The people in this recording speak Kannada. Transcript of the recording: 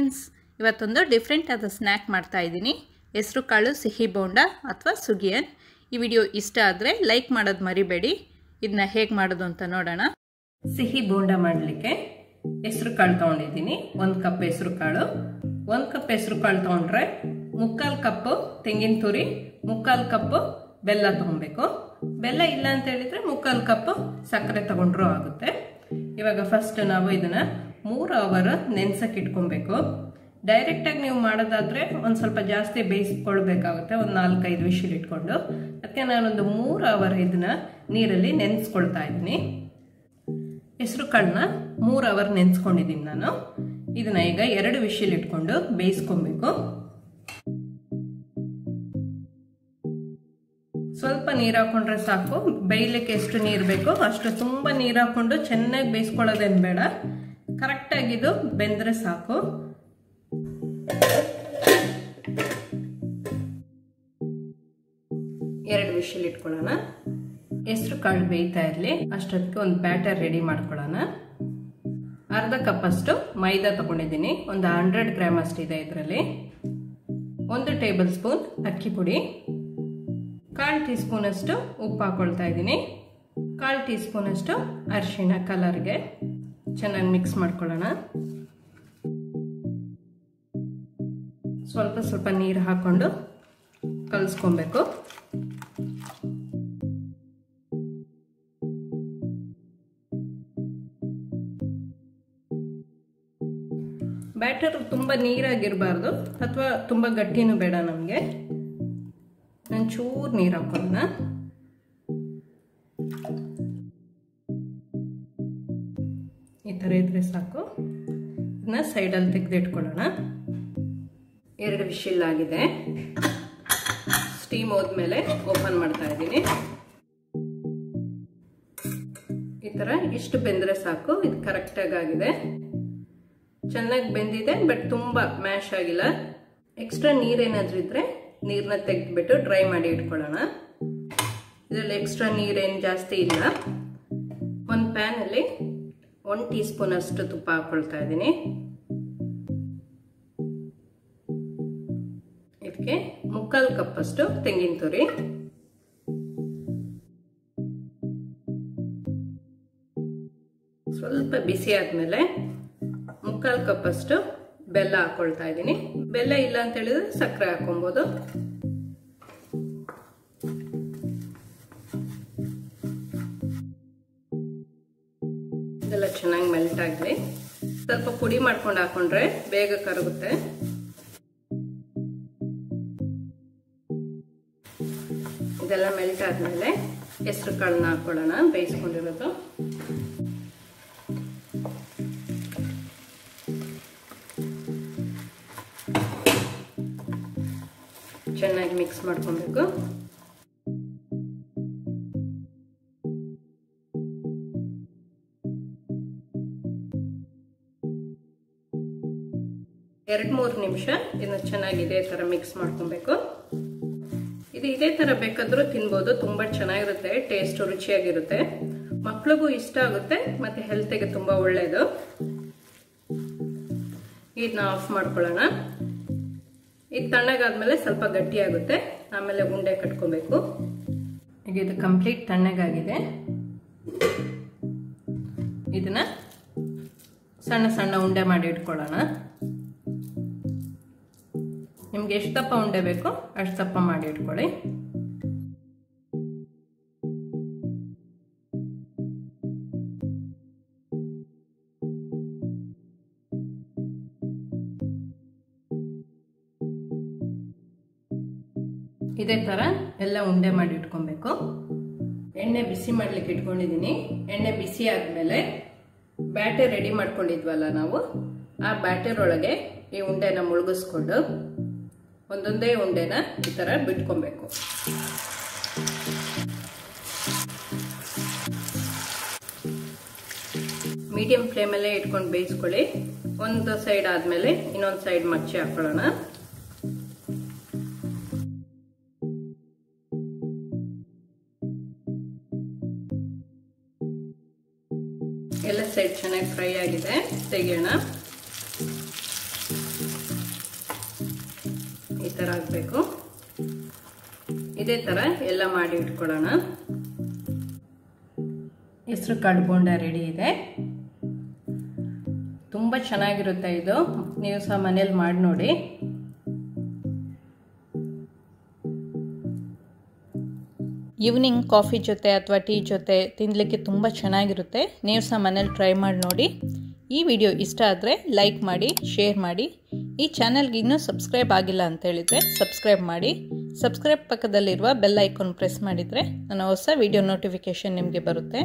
ಫ್ರೆಂಡ್ಸ್, ಇವತ್ತೊಂದು ಡಿಫ್ರೆಂಟ್ ಆದ ಸ್ನ್ಯಾಕ್ ಮಾಡ್ತಾ ಇದ್ದೀನಿ. ಹೆಸರು ಕಾಳು ಸಿಹಿ ಬೋಂಡ ಅಥವಾ ಸುಗಿಯನ್. ಈ ವಿಡಿಯೋ ಇಷ್ಟ ಆದರೆ ಲೈಕ್ ಮಾಡೋದು ಮರಿಬೇಡಿ. ಇದನ್ನ ಹೇಗೆ ಮಾಡೋದು ಅಂತ ನೋಡೋಣ. ಸಿಹಿ ಬೋಂಡ ಮಾಡಲಿಕ್ಕೆ ಹೆಸರು ಕಾಳು ತೊಗೊಂಡಿದ್ದೀನಿ. 1 ಕಪ್ ಹೆಸರು ಕಾಳು. 1 ಕಪ್ ಹೆಸರು ಕಾಳು ತೊಗೊಂಡ್ರೆ 3/4 ಕಪ್ ತೆಂಗಿನ ತುರಿ, 3/4 ಕಪ್ ಬೆಲ್ಲ ತೊಗೊಬೇಕು. ಬೆಲ್ಲ ಇಲ್ಲ ಅಂತ ಹೇಳಿದ್ರೆ 3/4 ಕಪ್ ಸಕ್ಕರೆ ತಗೊಂಡ್ರೂ ಆಗುತ್ತೆ. ಇವಾಗ ಫಸ್ಟ್ ನಾವು ಇದನ್ನ 3 ಅವರ್ ನೆನೆಸಕ್ಕೆ ಇಟ್ಕೊಬೇಕು. ಡೈರೆಕ್ಟ್ ಆಗಿ ನೀವು ಮಾಡೋದಾದ್ರೆ ಒಂದು ಸ್ವಲ್ಪ ಜಾಸ್ತಿ ಬೇಯಿಸ್ಕೊಳ್ಬೇಕಾಗುತ್ತೆ, ಒಂದು 4-5 ವಿಷಲ್ ಇಟ್ಕೊಂಡು. ಅದಕ್ಕೆ ನಾನೊಂದು 3 ಅವರ್ ಇದನ್ನ ನೀರಲ್ಲಿ ನೆನೆಸ್ಕೊಳ್ತಾ ಇದ್ದೀನಿ. ಹೆಸರು ಕಾಳನ್ನ 3 ಅವರ್ ನೆನೆಸ್ಕೊಂಡಿದ್ದೀನಿ ನಾನು. ಇದನ್ನ ಈಗ 2 ವಿಷಲ್ ಇಟ್ಕೊಂಡು ಬೇಯಿಸ್ಕೊಬೇಕು. ಸ್ವಲ್ಪ ನೀರು ಹಾಕೊಂಡ್ರೆ ಸಾಕು. ಬೇಯಲಿಕ್ಕೆ ಎಷ್ಟು ನೀರು ಬೇಕೋ ಅಷ್ಟು ತುಂಬಾ ನೀರು ಹಾಕೊಂಡು ಚೆನ್ನಾಗಿ ಬೇಯಿಸ್ಕೊಳ್ಳೋದೇನು ಬೇಡ. ಕರೆಕ್ಟ್ ಆಗಿದು ಬೆಂದ್ರೆ ಸಾಕು. ಎರಡು ವಿಷಲ್ ಇಟ್ಕೊಳ್ಳೋಣ. ಹೆಸರು ಕಾಳು ಬೇಯ್ತಾ ಇರಲಿ ಅಷ್ಟೊತ್ತಿಗೆ ಒಂದು ಬ್ಯಾಟರ್ ರೆಡಿ ಮಾಡ್ಕೊಳ್ಳೋಣ. ಅರ್ಧ ಕಪ್ ಅಷ್ಟು ಮೈದಾ ತಗೊಂಡಿದ್ದೀನಿ. ಒಂದು 100 ಗ್ರಾಮ್ ಅಷ್ಟಿದೆ ಇದರಲ್ಲಿ. 1 ಟೇಬಲ್ ಸ್ಪೂನ್ ಅಕ್ಕಿ ಪುಡಿ, 1/4 ಟೀ ಸ್ಪೂನ್ ಅಷ್ಟು ಉಪ್ಪು ಹಾಕೊಳ್ತಾ ಇದ್ದೀನಿ. 1/4 ಟೀ ಸ್ಪೂನ್ ಅಷ್ಟು ಅರಿಶಿಣ ಕಲರ್ಗೆ. ಚೆನ್ನಾಗಿ ಮಿಕ್ಸ್ ಮಾಡ್ಕೊಳ್ಳೋಣ. ಸ್ವಲ್ಪ ಸ್ವಲ್ಪ ನೀರು ಹಾಕೊಂಡು ಕಲಿಸ್ಕೊಬೇಕು. ಬ್ಯಾಟರ್ ತುಂಬ ನೀರಾಗಿರಬಾರ್ದು ಅಥವಾ ತುಂಬ ಗಟ್ಟಿನೂ ಬೇಡ ನಮಗೆ. ಒಂಚೂರು ನೀರು ಹಾಕೋಣ. ಈ ಥರ ಇದ್ರೆ ಸಾಕು. ಇದನ್ನ ಸೈಡಲ್ಲಿ ತೆಗೆದಿಟ್ಕೊಳ್ಳೋಣ. 2 ವಿಷಲ್ ಆಗಿದೆ. ಸ್ಟೀಮ್ ಹೋದ್ಮೇಲೆ ಓಪನ್ ಮಾಡ್ತಾ ಇದ್ದೀನಿ. ಈ ಥರ ಇಷ್ಟು ಬೆಂದರೆ ಸಾಕು. ಇದು ಕರೆಕ್ಟಾಗಿ ಆಗಿದೆ, ಚೆನ್ನಾಗಿ ಬೆಂದಿದೆ. ಬಟ್ ತುಂಬ ಮ್ಯಾಶ್ ಆಗಿಲ್ಲ. ಎಕ್ಸ್ಟ್ರಾ ನೀರೇನಾದ್ರೂ ಇದ್ರೆ ನೀರನ್ನ ತೆಗೆದ್ಬಿಟ್ಟು ಡ್ರೈ ಮಾಡಿ ಇಟ್ಕೊಳ್ಳೋಣ. ಇದರಲ್ಲಿ ಎಕ್ಸ್ಟ್ರಾ ನೀರೇನು ಜಾಸ್ತಿ ಇಲ್ಲ. ಒಂದು ಪ್ಯಾನಲ್ಲಿ 1 ಟೀ ಸ್ಪೂನ್ ಅಷ್ಟು ತುಪ್ಪ ಹಾಕೊಳ್ತಾ ಇದ್ದೀನಿ. ಇದಕ್ಕೆ 3/4 ಕಪ್ ಅಷ್ಟು ತೆಂಗಿನ ತುರಿ, ಸ್ವಲ್ಪ ಬಿಸಿ ಆದ್ಮೇಲೆ 3/4 ಕಪ್ ಅಷ್ಟು ಬೆಲ್ಲ ಹಾಕೊಳ್ತಾ ಇದ್ದೀನಿ. ಬೆಲ್ಲ ಇಲ್ಲ ಅಂತ ಹೇಳಿದ್ರೆ ಸಕ್ಕರೆ ಹಾಕೊಬಹುದು. ಇದೆಲ್ಲ ಚೆನ್ನಾಗಿ ಮೆಲ್ಟ್ ಆಗಲಿ. ಸ್ವಲ್ಪ ಪುಡಿ ಮಾಡ್ಕೊಂಡು ಹಾಕೊಂಡ್ರೆ ಬೇಗ ಕರಗುತ್ತೆ. ಇದೆಲ್ಲ ಮೆಲ್ಟ್ ಆದ್ಮೇಲೆ ಹೆಸರು ಕಾಳನ್ನ ಹಾಕೊಳ್ಳೋಣ, ಬೇಯಿಸ್ಕೊಂಡಿರೋದು. ಚೆನ್ನಾಗಿ ಮಿಕ್ಸ್ ಮಾಡ್ಕೊಬೇಕು. ಎರಡು 3 ನಿಮಿಷ ಇದನ್ನ ಚೆನ್ನಾಗಿ ಇದೇ ತರ ಮಿಕ್ಸ್ ಮಾಡ್ಕೊಬೇಕು. ಇದು ಇದೇ ತರ ಬೇಕಾದ್ರೂ ತಿನ್ಬೋದು. ತುಂಬಾ ಚೆನ್ನಾಗಿರುತ್ತೆ, ಟೇಸ್ಟ್ ರುಚಿಯಾಗಿರುತ್ತೆ. ಮಕ್ಳಿಗೂ ಇಷ್ಟ ಆಗುತ್ತೆ ಮತ್ತೆ ಹೆಲ್ತ್ಗೆ ತುಂಬಾ ಒಳ್ಳೇದು. ಇದನ್ನ ಆಫ್ ಮಾಡ್ಕೊಳ್ಳೋಣ. ಇದು ತಣ್ಣಗಾದ್ಮೇಲೆ ಸ್ವಲ್ಪ ಗಟ್ಟಿ ಆಗುತ್ತೆ. ಆಮೇಲೆ ಉಂಡೆ ಕಟ್ಕೋಬೇಕು. ಈಗ ಇದು ಕಂಪ್ಲೀಟ್ ತಣ್ಣಗಾಗಿದೆ. ಇದನ್ನ ಸಣ್ಣ ಸಣ್ಣ ಉಂಡೆ ಮಾಡಿ ಇಟ್ಕೊಳ್ಳೋಣ. ನಿಮ್ಗೆ ಎಷ್ಟು ದಪ್ಪ ಉಂಡೆ ಬೇಕೋ ಅಷ್ಟು ದಪ್ಪ ಮಾಡಿ ಇಟ್ಕೊಳ್ಳಿ. ಇದೇ ತರ ಎಲ್ಲ ಉಂಡೆ ಮಾಡಿ ಇಟ್ಕೊಬೇಕು. ಎಣ್ಣೆ ಬಿಸಿ ಮಾಡ್ಲಿಕ್ಕೆ ಇಟ್ಕೊಂಡಿದ್ದೀನಿ. ಎಣ್ಣೆ ಬಿಸಿ ಆದ್ಮೇಲೆ ಬ್ಯಾಟರ್ ರೆಡಿ ಮಾಡ್ಕೊಂಡಿದ್ವಲ್ಲ ನಾವು, ಆ ಬ್ಯಾಟರ್ ಒಳಗೆ ಈ ಉಂಡೆನ ಮುಳುಗಿಸ್ಕೊಂಡು ಒಂದೊಂದೇ ಉಂಡೆನ ಈ ತರ ಬಿಟ್ಕೊಬೇಕು. ಮೀಡಿಯಂ ಫ್ಲೇಮಲ್ಲೇ ಇಟ್ಕೊಂಡು ಬೇಯಿಸ್ಕೊಳ್ಳಿ. ಒಂದು ಸೈಡ್ ಆದ್ಮೇಲೆ ಇನ್ನೊಂದು ಸೈಡ್ ಮಚ್ಚಿ ಹಾಕೊಳ್ಳೋಣ. ಎಲ್ಲ ಸೈಡ್ ಚೆನ್ನಾಗಿ ಫ್ರೈ ಆಗಿದೆ, ತೆಗೆಯೋಣ. ಥರ ಆಗಬೇಕು. ಇದೇ ಥರ ಎಲ್ಲ ಮಾಡಿ ಇಟ್ಕೊಳ್ಳೋಣ. ಹೆಸರು ಕಾಳು ಬೋಂಡ ರೆಡಿ ಇದೆ. ತುಂಬ ಚೆನ್ನಾಗಿರುತ್ತೆ ಇದು. ನೀವು ಸಹ ಮನೇಲಿ ಮಾಡಿ ನೋಡಿ. ಈವ್ನಿಂಗ್ ಕಾಫಿ ಜೊತೆ ಅಥವಾ ಟೀ ಜೊತೆ ತಿನ್ನಲಿಕ್ಕೆ ತುಂಬ ಚೆನ್ನಾಗಿರುತ್ತೆ. ನೀವು ಸಹ ಮನೇಲಿ ಟ್ರೈ ಮಾಡಿ ನೋಡಿ. ಈ ವಿಡಿಯೋ ಇಷ್ಟ ಆದರೆ ಲೈಕ್ ಮಾಡಿ, ಶೇರ್ ಮಾಡಿ. ಈ ಚಾನಲ್ಗೆ ಇನ್ನೂ ಸಬ್ಸ್ಕ್ರೈಬ್ ಆಗಿಲ್ಲ ಅಂತ ಹೇಳಿದರೆ ಸಬ್ಸ್ಕ್ರೈಬ್ ಮಾಡಿ. ಸಬ್ಸ್ಕ್ರೈಬ್ ಪಕ್ಕದಲ್ಲಿರುವ ಬೆಲ್ ಐಕಾನ್ ಪ್ರೆಸ್ ಮಾಡಿದರೆ ನನ್ನ ಹೊಸ ವಿಡಿಯೋ ನೋಟಿಫಿಕೇಷನ್ ನಿಮಗೆ ಬರುತ್ತೆ.